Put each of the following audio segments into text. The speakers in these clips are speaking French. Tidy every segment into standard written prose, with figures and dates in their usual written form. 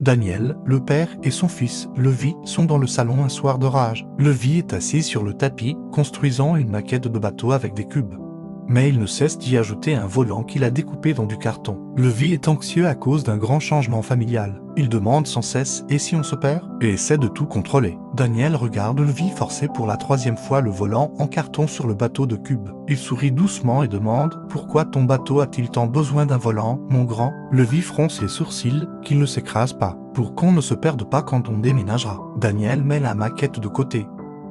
Daniel, le père et son fils, Levi, sont dans le salon un soir d'orage. Levi est assis sur le tapis, construisant une maquette de bateau avec des cubes. Mais il ne cesse d'y ajouter un volant qu'il a découpé dans du carton. Levi est anxieux à cause d'un grand changement familial. Il demande sans cesse « et si on se perd ?» et essaie de tout contrôler. Daniel regarde Levi forcer pour la 3e fois le volant en carton sur le bateau de cubes. Il sourit doucement et demande « Pourquoi ton bateau a-t-il tant besoin d'un volant, mon grand ?» Levi fronce les sourcils, qu'il ne s'écrase pas. Pour qu'on ne se perde pas quand on déménagera. Daniel met la maquette de côté.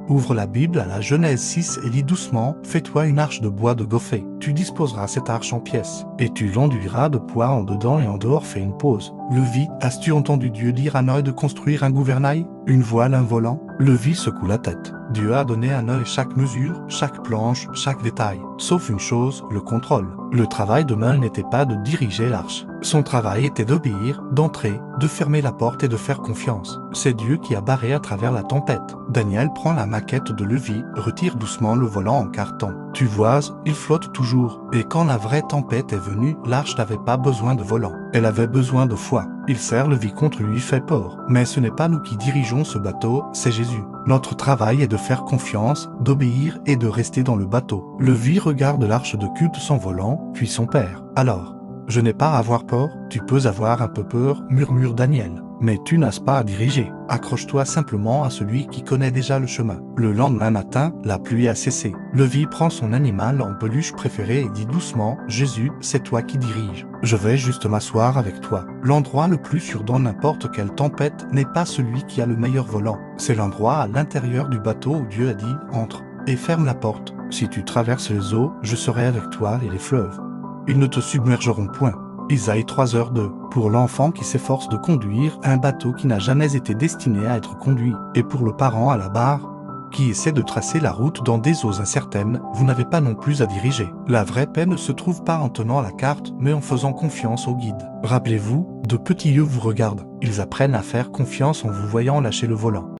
Ouvre la Bible à la Genèse 6 et lis doucement « Fais-toi une arche de bois de goffet. Tu disposeras cette arche en pièces, et tu l'enduiras de poids en dedans et en dehors. Fais une pause. » Levi, as-tu entendu Dieu dire à Noé de construire un gouvernail, une voile, un volant? Levi secoue la tête. Dieu a donné à Noé chaque mesure, chaque planche, chaque détail. Sauf une chose, le contrôle. Le travail de Noé n'était pas de diriger l'arche. Son travail était d'obéir, d'entrer, de fermer la porte et de faire confiance. C'est Dieu qui a barré à travers la tempête. Daniel prend la maquette de Levi, retire doucement le volant en carton. Tu vois, il flotte toujours. Et quand la vraie tempête est venue, l'arche n'avait pas besoin de volant. Elle avait besoin de foi. Il serre Levi contre lui, fait peur. Mais ce n'est pas nous qui dirigeons ce bateau, c'est Jésus. Notre travail est de faire confiance, d'obéir et de rester dans le bateau. Levi regarde l'arche de cube sans volant, puis son père. Alors, je n'ai pas à avoir peur, tu peux avoir un peu peur, murmure Daniel. Mais tu n'as pas à diriger. Accroche-toi simplement à celui qui connaît déjà le chemin. Le lendemain matin, la pluie a cessé. Levi prend son animal en peluche préféré et dit doucement « Jésus, c'est toi qui diriges. Je vais juste m'asseoir avec toi. » L'endroit le plus sûr dans n'importe quelle tempête n'est pas celui qui a le meilleur volant. C'est l'endroit à l'intérieur du bateau où Dieu a dit « Entre et ferme la porte. Si tu traverses les eaux, je serai avec toi et les fleuves. Ils ne te submergeront point. » Isaïe 3h2. Pour l'enfant qui s'efforce de conduire un bateau qui n'a jamais été destiné à être conduit, et pour le parent à la barre, qui essaie de tracer la route dans des eaux incertaines, vous n'avez pas non plus à diriger. La vraie paix ne se trouve pas en tenant la carte, mais en faisant confiance au guide. Rappelez-vous, de petits yeux vous regardent. Ils apprennent à faire confiance en vous voyant lâcher le volant.